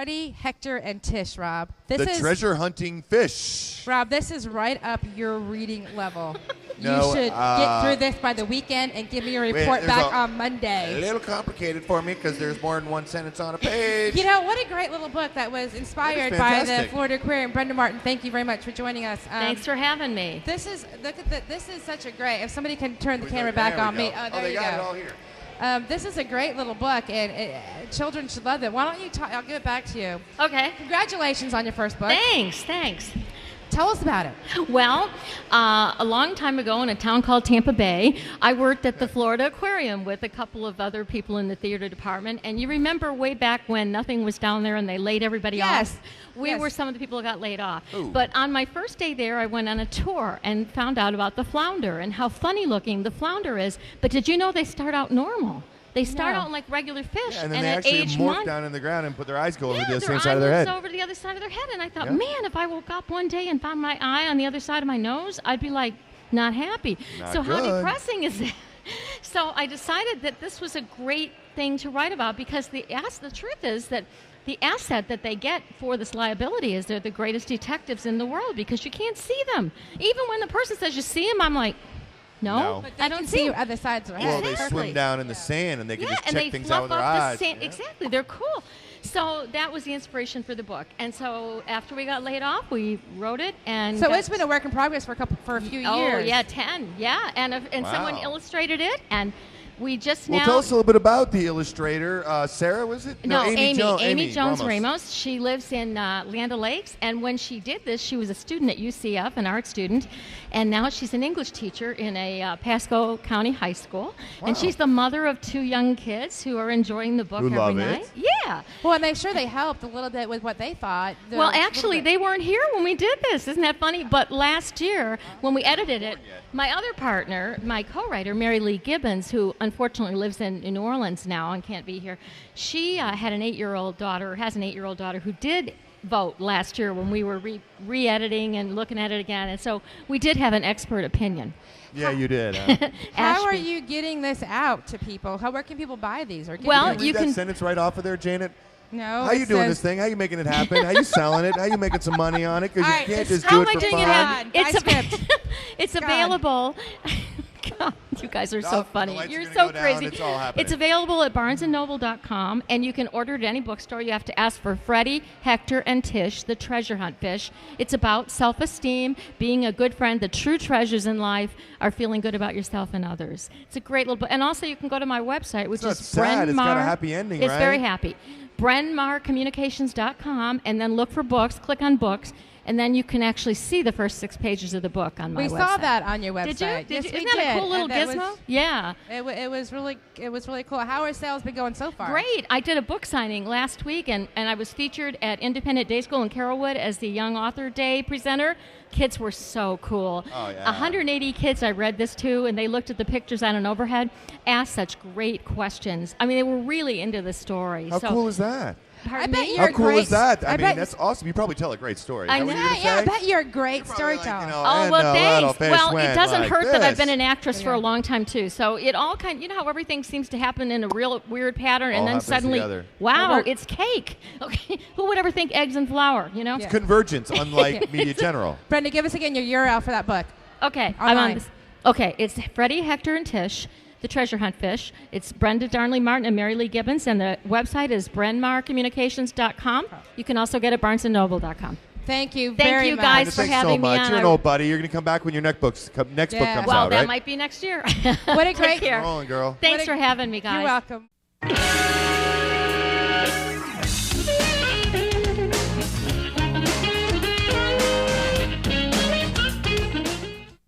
Freddie, Hector, and Tish, Rob. The treasure hunting fish. Rob, this is right up your reading level. No, you should get through this by the weekend and give me a report back on Monday. A little complicated for me because there's more than one sentence on a page. You know, what a great little book that was inspired by the Florida Aquarium. Brenda Martin, thank you very much for joining us. Thanks for having me. This is such a great. If somebody can turn the camera back on me. Oh, there you go. It all here. This is a great little book, and children should love it. Why don't you talk? I'll give it back to you. Okay. Congratulations on your first book. Thanks. Tell us about it. Well, a long time ago in a town called Tampa Bay, I worked at the Florida Aquarium with a couple of other people in the theater department. And you remember way back when nothing was down there and they laid everybody off? We were some of the people who got laid off. Ooh. But on my first day there, I went on a tour and found out about the flounder and how funny looking the flounder is. But did you know they start out normal? They start out like regular fish, and then they actually morph down in the ground and put their eyes go over the same side of their head. Over to the other side of their head, and I thought, man, if I woke up one day and found my eye on the other side of my nose, I'd be like, not happy. So how depressing is that? So I decided that this was a great thing to write about because the truth is that the asset that they get for this liability is they're the greatest detectives in the world because you can't see them. Even when the person says you see them, I'm like, no. But I don't see other sides of their head. Well, they swim down in the sand and they can just check things out with their eyes. Exactly, they're cool. So that was the inspiration for the book. And so after we got laid off, we wrote it. And so it's been a work in progress for a few years. Oh, yeah, 10. Yeah, and someone illustrated it. And we just now... Well, tell us a little bit about the illustrator. Sarah, was it? No, Amy Jones Ramos. She lives in Land O'Lakes, and when she did this, she was a student at UCF, an art student, and now she's an English teacher in a Pasco County high school. Wow. And she's the mother of 2 young kids who are enjoying the book every night. Yeah. Well, and I'm sure they helped a little bit with what they thought. Well, actually, they weren't here when we did this. Isn't that funny? But last year, when we edited it, my other partner, my co-writer, Mary Lee Gibbons, who unfortunately lives in New Orleans now and can't be here, she had an 8-year-old daughter, or has an 8-year-old daughter, who did vote last year when we were re-editing and looking at it again. And so we did have an expert opinion. Yeah, you did. How are you getting this out to people? Where can people buy these? Or you can sentence right off of there, Janet. No. How you doing this thing? How you making it happen? How you selling it? How you making some money on it? Because you can't just do it for fun. It's available. God, you guys are so funny. You're so crazy. It's available at barnesandnoble.com, and you can order it at any bookstore. You have to ask for Freddie, Hector, and Tish, the treasure hunt fish. It's about self-esteem, being a good friend. The true treasures in life are feeling good about yourself and others. It's a great little book. And also you can go to my website, which is sad. It's got a happy ending, right? It's very happy. BrenmarCommunications.com, and then look for books, click on books, and then you can actually see the first 6 pages of the book on my website. We saw that on your website. Did you? Yes, Isn't that a cool little gizmo? Yeah. It was really cool. How are sales been going so far? Great. I did a book signing last week, and I was featured at Independent Day School in Carrollwood as the Young Author Day presenter. Kids were so cool. Oh, yeah. 180 kids I read this to, and they looked at the pictures on an overhead, asked such great questions. I mean, they were really into the story. How cool is that? I bet you're How cool great. Is that? I mean, that's awesome. You probably tell a great story. I know. I bet you're a great storyteller. Oh, well, thanks. Well, it doesn't hurt that I've been an actress for a long time, too. So it all you know how everything seems to happen in a real weird pattern, and then suddenly, wow, it's cake. Okay, who would ever think eggs and flour, you know? It's convergence, unlike Media General. Brenda, give us again your URL for that book. Okay, I'm on this. Okay, it's Freddie, Hector, and Tish, the treasure hunt fish. It's Brenda Darnley Martin and Mary Lee Gibbons, and the website is BrenmarCommunications.com. You can also get it at barnesandnoble.com. Thank you very much. Thank you guys for having me on. You're an old buddy. You're going to come back when your next book comes out, right? Well, that might be next year. What a great Rolling, girl. Thanks for having me, guys. You're welcome.